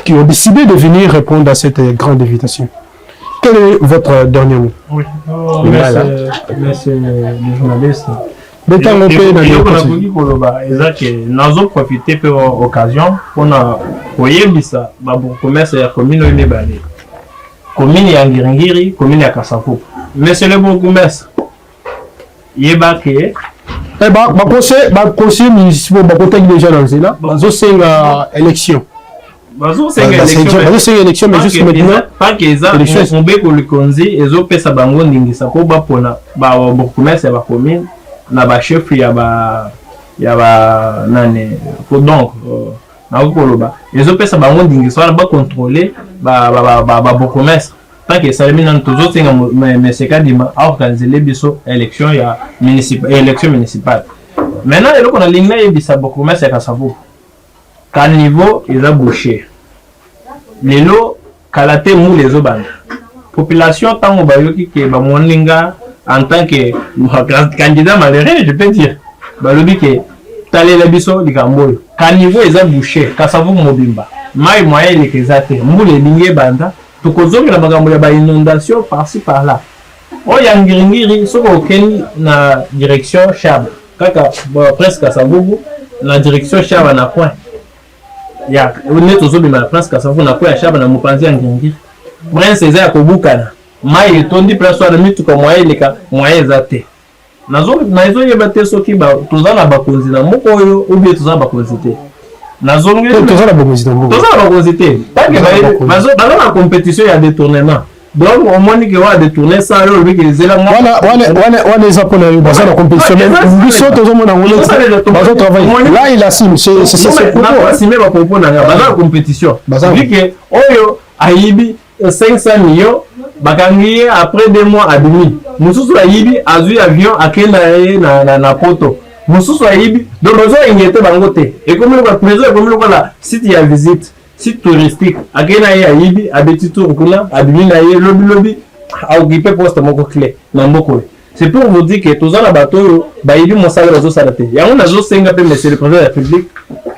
qui ont décidé de venir répondre à cette grande invitation. Quel est votre dernier mot? Oui. Merci le journaliste. Nous avons profité de l'occasion pour ça. Pour commerce et la commune de Bali. Commune ya Ngiringiri, commune ya Kasavubu. Monsieur le bourgmestre, Yébake. Conseil municipal, déjà dans là, élection. Élection, mais juste maintenant. Pas que ça, on peut pour le Konzi, et zo pesa bango ndingisa pour bapona, bourgmestre ya commune, na ba chef ya ba nane. Donc, les autres ça va pas contrôler bourgmestre tant que ça mine toujours mais c'est quand il a organisé les biso élection municipale maintenant les qu'on a ligne là il ça bourgmestre à Kasavubu qu'à niveau ils a bouché les lots kalaté mou les oban population tant on bayoki que ba moninga en tant que candidat malheureux je peux dire ba lobi que talé la biso likamboyo ka niveau eza bouché Kasavubu mobimba mai moyen les kesate mbule linge banda tukozonga na magambo ya ba inondation par-ci par-là oya Ngiringiri soko okeni na direction Chaba kaka presque Kasavubu na direction Chaba na point ya on tozobima na presque Kasavubu na point ya Chaba na mopanzi ya Ngiringiri prince eza ya kobukana mai etondi place wana mituka moyen leka moyen ezate nazo yeba te soki ba tozana bakonzi na moko oyo ou bien tozana bakonzi te nazongi tozana bakonzi te parce que bazo na compétition ya détournement donc au moins que va détourner ça yo lui que zela wana eza pona yo bazana compétition même biso tozomona ngolo bazo travailler là il assume c'est pourquoi assumer ba propos na bazana compétition vu que oyo aibi 500 millions bakangi après 2 mois à demi mususu ayibi azui avion akenda na poto mususu ayibi donc besoin ingete bango te et comme le président comme le la site ya visite site touristique akena ayibi abeti tour kuna adimi na ye lobby a occupé poste moko clé na mboko. C'est pour vous dire que tous les bateaux bayibi mosala bazo salate ya on azo senga pe monsieur le président de la République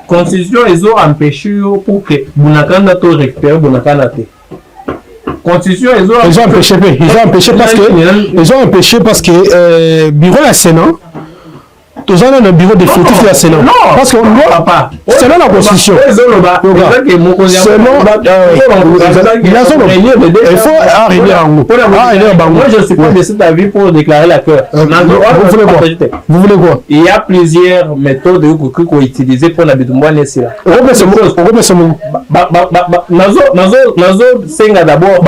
constitution ils ont empêché pour que bunakanda to récupérer bunakanda te constitution ils ont empêché parce que bureau à Sénat Tous en a un bureau définitif de la Sénat. Non, parce qu'on doit pas. selon la constitution. Selon il faut arriver en haut. Moi, je ne suis pas de cet avis pour déclarer la peur. Vous voulez quoi? Il y a plusieurs méthodes que vous utilisez pour l'habitude. Nazo senga d'abord.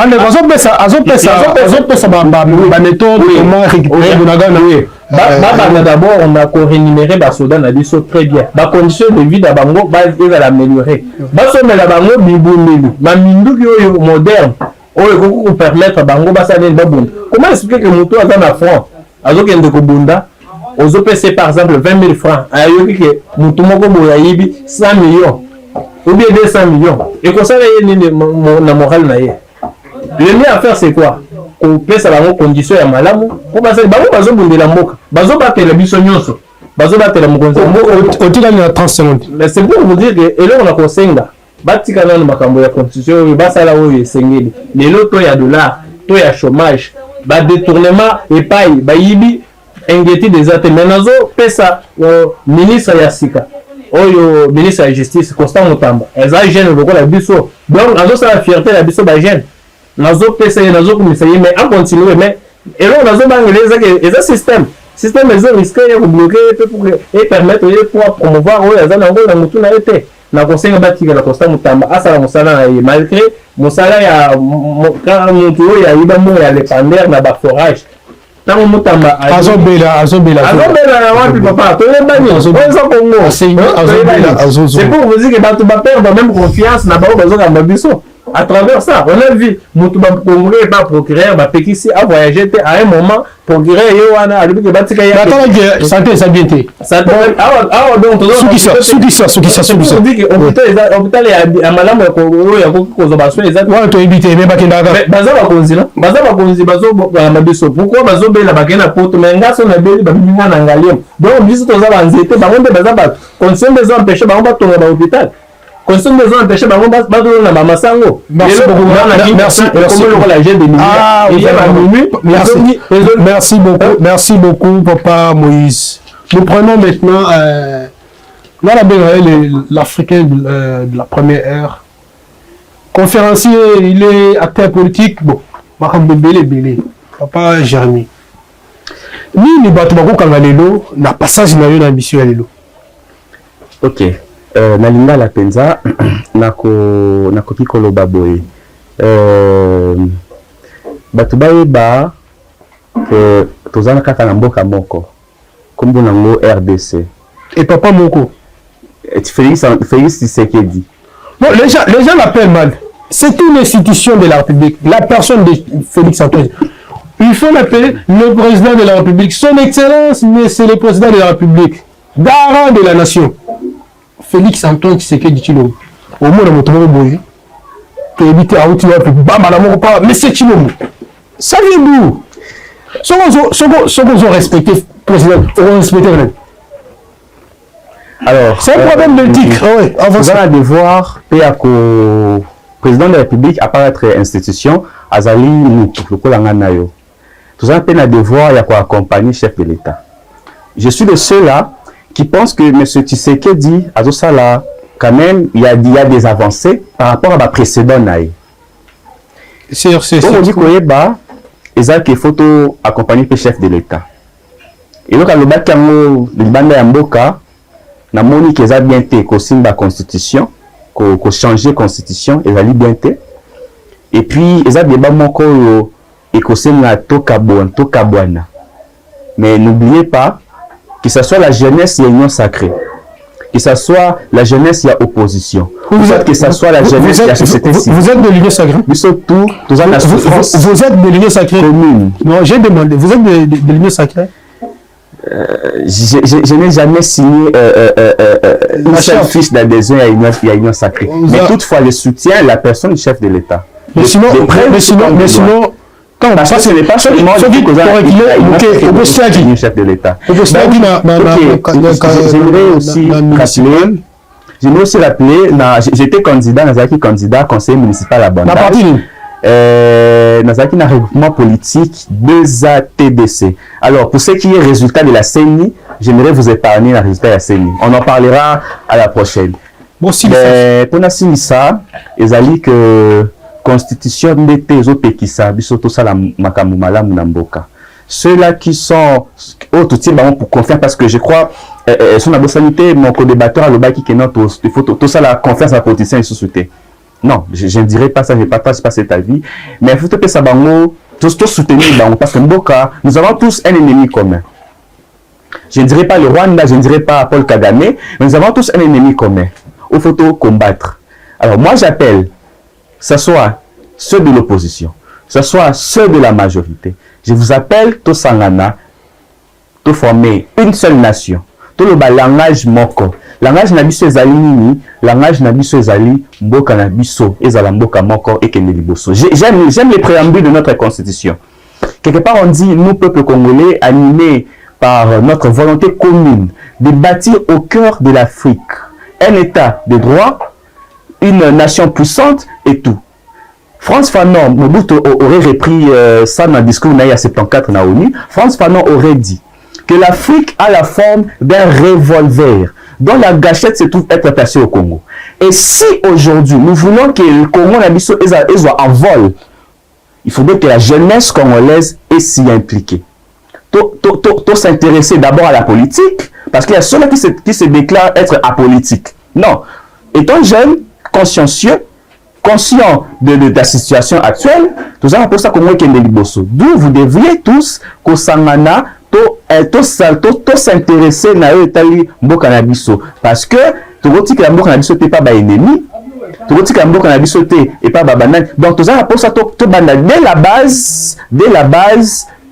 D'abord, on a rémunéré les soldats na biso très bien. La condition de vie d'Abango va l'améliorer. Mais la bango biboumeli, ma mindu moderne, on permettre Bango basaner babunda. Comment expliquer que moto a dans la front, azokende ko bunda, ozo PC par exemple 20 000 francs, ayoki que moto moko boya yibi 100 millions ou bien 200 millions. Et comme ça na moral na ye. Le mieux à faire c'est quoi? On place à la condition ya malamu pour passer bango bazo bundela mboka, bazo batela biso nyonso. Bazo batela mukonza mboka otila na 30 secondes. Mais c'est pour vous dire que elo on a kosenga batika na makambo ya constitution basala oyo esengeli. Lelo to ya dollar, to ya chômage, ba détournement epai, ba yibi ingeti des actes menazo pesa ministre ya sika. Oyo ministre ya justice Constant Mutamba. Eza jeune lokola biso. Donc azo sa la fierté ya biso ba jeune. Nazo pesa nazo komisa ye mais en continuer mais elo nazo bangeleza que eza système est risqué de bloquer et permettre de pouvoir promouvoir les mutu na été na conseil batika la Constant Mutamba asala musala na malgré musala ya mutu ya iba mo ya lepander na ba forage tango Mutamba azobela na wapi papa to le bani ozo Congo c'est pour vous dire que batu ba perdre même confiance na ba bazokamba biso. À travers ça, on a vu Moutou Congolais pas procureur, Pékissi a voyagé à un moment, procureur Yohana, à l'habitude de Batika. Attends, santé, ça bien été. Ça donc, ce qui ça. On dit que l'hôpital est à Malam, il y a beaucoup de choses. Ouais, tu as évité, mais Bakindaga. Bazaba Konzi, pourquoi Bazo Bela Bakena Poto, mais un gars, on a Beli Babina Nangalium. Donc, on dit que nous avons été, par contre, Bazaba, conscient des hommes péchés, on va tomber à l'hôpital. Merci beaucoup, Papa Moïse. Nous prenons maintenant l'Africain de la première ère. Conférencier, il est acteur politique. Bon, Papa Jérémy. Ni Batoubakou Kangalelo, n'a passage dans la mission. Ok. Nalinga la penza nako kikolo baboye batubaye ba tozana kaka na mboka moko kombo nango RDC et papa moko Félix Tshisekedi. Bon, les gens l'appellent mal. C'est une institution de la République, la personne de Félix Antoine. Il faut l'appeler le président de la République, son excellence, mais c'est le président de la République, garant de la nation. Félix Antoine Tshisekedi Tshilombo. Au moins, on a boy. Tu évites à outiller un peu. Mais c'est Tshilombo. Ça vient d'où? Ceux qui ont respecté le président, ont respecté le. Alors, c'est un problème de titre. Vous allez devoir payer le président de la République, à part être institution, Azali Moutou, le Kolanganayo. Vous allez payer le devoir à accompagner le chef de l'État. Je suis le seul là qui pense que M. Tshisekedi, Azosala, quand même, il y a des avancées par rapport à ma précédente naïe. C'est on dit qu'il faut accompagner le chef de l'État. Et donc, le bac de bande Mboka, na moni qu'ils a bien été qu'on signe la constitution, qu'on change la constitution, ils a bien été. Et puis, ils a débat moko et qu'on signe la Tokabwana. Mais n'oubliez pas que ce soit la jeunesse, il y a union sacrée. Que ce soit la jeunesse, il y a opposition. Que ce soit la jeunesse, il y a société civile. Vous êtes de l'union sacrée? Vous êtes de l'union sacrée commune. Non, j'ai demandé. Vous êtes de l'union sacrée? Je n'ai jamais signé une seule fiche d'adhésion à l'union sacrée. Mais toutefois, le soutien la personne du chef de l'État. Mais sinon, quand ça, ce n'est pas seulement le chef de l'État. J'aimerais aussi rappeler, j'étais candidat conseiller municipal à Bandai. Nazaki na regroupement politique 2ATDC. Alors, pour ce qui est résultat de la CENI, j'aimerais vous épargner le résultat de la CENI. On en parlera à la prochaine. Bon, si pour ça, ils ont dit que constitution d'été Zopekisa, bisoto sala makamu malamu na mboka. Ceux-là qui sont autres pour confiance, parce que je crois son abosalité, mon co-débatteur à l'Oba qui est notre, il faut tout ça la confiance à la politicien et sous-souté. Non, je ne dirais pas ça, je ne partage pas cet avis. Mais il faut que ça bango, tous soutenir bango, parce que Mboka, nous avons tous un ennemi commun. Je ne dirais pas le Rwanda, je ne dirais pas Paul Kagame, mais nous avons tous un ennemi commun. Il faut combattre. Alors moi j'appelle, que ce soit ceux de l'opposition, que ce soit ceux de la majorité, je vous appelle tous Sangana, tous former une seule nation, tout le langage moko. Langage nabiso ezali nini, langage nabiso ezali mboka nabiso ezala mboka moko et kende liboso. J'aime les préambules de notre constitution. Quelque part on dit, nous peuple congolais animés par notre volonté commune de bâtir au cœur de l'Afrique un état de droit, une nation puissante et tout. Frantz Fanon, Mobutu aurait repris ça dans le discours à 74 na ONU. Frantz Fanon aurait dit que l'Afrique a la forme d'un revolver dont la gâchette se trouve être placée au Congo. Et si aujourd'hui nous voulons que le Congo soit en vol, il faudrait que la jeunesse congolaise est s'y impliquée. Tout s'intéresser d'abord à la politique, parce qu'il y a ceux-là qui se déclarent être apolitiques. Non. Étant jeune, consciencieux, conscient de la situation actuelle, tout ça pour ça qu'on d'où vous devriez tous qu'au Sangana s'intéresser na etali mboka na biso, parce que tout que la mboka na biso t'es pas ba ennemi, tout que la mboka na biso t'es et pas ba banane. Donc tout ça pour ça tout banda dès la base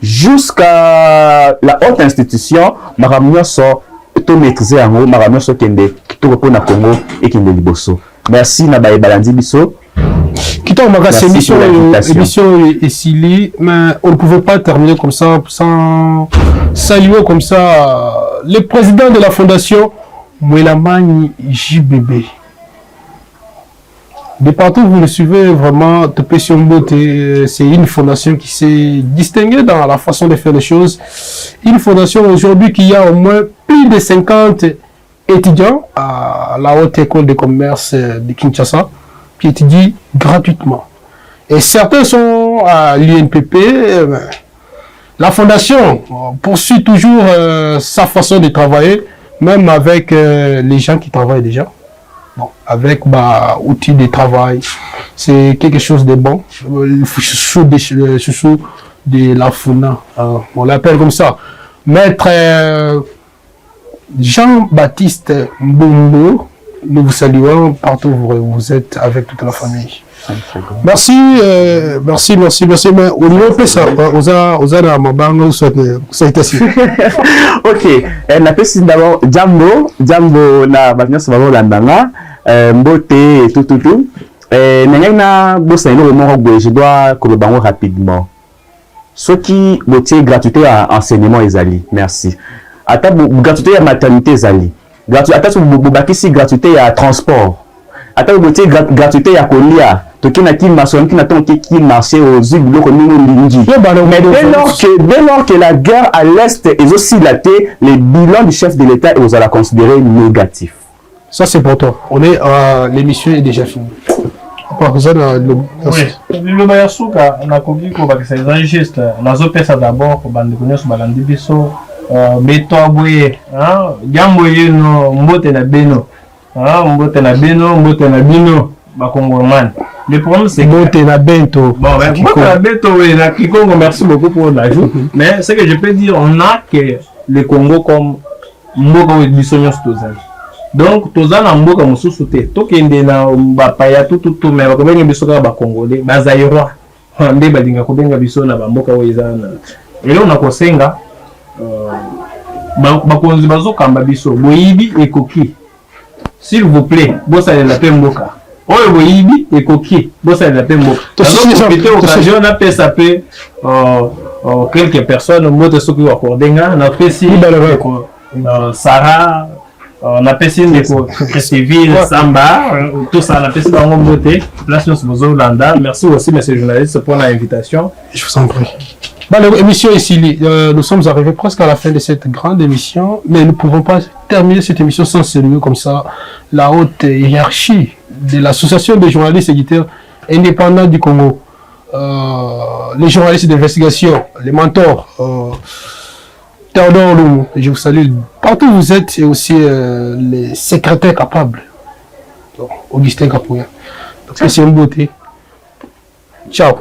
jusqu'à la haute institution, maramio so to maîtriser en haut, maramio so kende to repos na Congo et kende liboso. Merci na ba balandi biso. Quittons ma émission est scellée, mais on ne pouvait pas terminer comme ça sans saluer comme ça le président de la fondation Mwelamani JBB. De partout vous le suivez vraiment, c'est une fondation qui s'est distinguée dans la façon de faire les choses. Une fondation aujourd'hui qui a au moins plus de 50 étudiants à la haute école de commerce de Kinshasa qui étudient gratuitement. Et certains sont à l'UNPP. La fondation poursuit toujours sa façon de travailler, même avec les gens qui travaillent déjà. Bon, avec outils de travail, c'est quelque chose de bon. Le chouchou de la FUNA, on l'appelle comme ça. Maître Jean-Baptiste Mbombo, nous vous saluons partout où vous êtes avec toute la famille. Merci. Mais au niveau de ça, vous avez un mabango, ça a été assez. Ok. On appelle d'abord Jambo, na Bagnas Valo Landanga, Mbote et tout. Nengena, je dois collaborer rapidement. Ce qui est gratuité à enseignement, Ezali. Merci. Ata gratuité à maternité, Ezali. Ata gratuité à transport. Ata gratuité à colia. Toki na ki maçon qui n'attend qui marcher aux îles mais dès lors que la guerre à l'est est aussi dilatée, les bilans du chef de l'État est à la considérer négatif. Ça c'est pour toi. L'émission est déjà finie. Oui. Le Bayasuka, on a compris que c'est un geste. On a fait d'abord pour Bandekonia sur Balandibiso, Beto Aboué, Gamboye no Mbote na Beno, Mbote na Beno, Mbote na Bino, Bakongorman. Le problème c'est que Mbote na Bento. Bon, Mbote na Bento, oui, na Kikongo, merci beaucoup pour l'ajout. Mais ce que je peux dire, on a que le Congo comme Mboka ou Bissonios Tozal. Donc, Tozal na Mboka Moussousou te. Tokende na Bapaya tout, mais Bakobenga Bissoka Bakongolais, Bazaïrois. Nde Badinga Kobenga Bisso na Bamboka Oizana. Et là, on a Kosenga. Bakonzi Bazo Kamba Bisso. Boyibi et Koki. S'il vous plaît, Bossa de la Pemboka. Oyo Boyibi et Koki. Bossa de la Pemboka. Occasion, on a fait ça peut quelques personnes, Mote Soki Wakordenga, on a fait si Sarah. On a passé une découverte civile, Samba, tout ça, on a passé dans mon beauté. Là, c'est Bozo Landa. Merci aussi, monsieur le journaliste, pour l'invitation. Je vous en prie. Bon, l'émission ici, nous sommes arrivés presque à la fin de cette grande émission, mais nous ne pouvons pas terminer cette émission sans saluer comme ça la haute hiérarchie de l'Association des journalistes éditeurs indépendants du Congo. Les journalistes d'investigation, les mentors, Théodore Loumou, je vous salue partout où vous êtes, et aussi les secrétaires capables, donc, Augustin Capouya. Donc c'est une beauté. Ciao.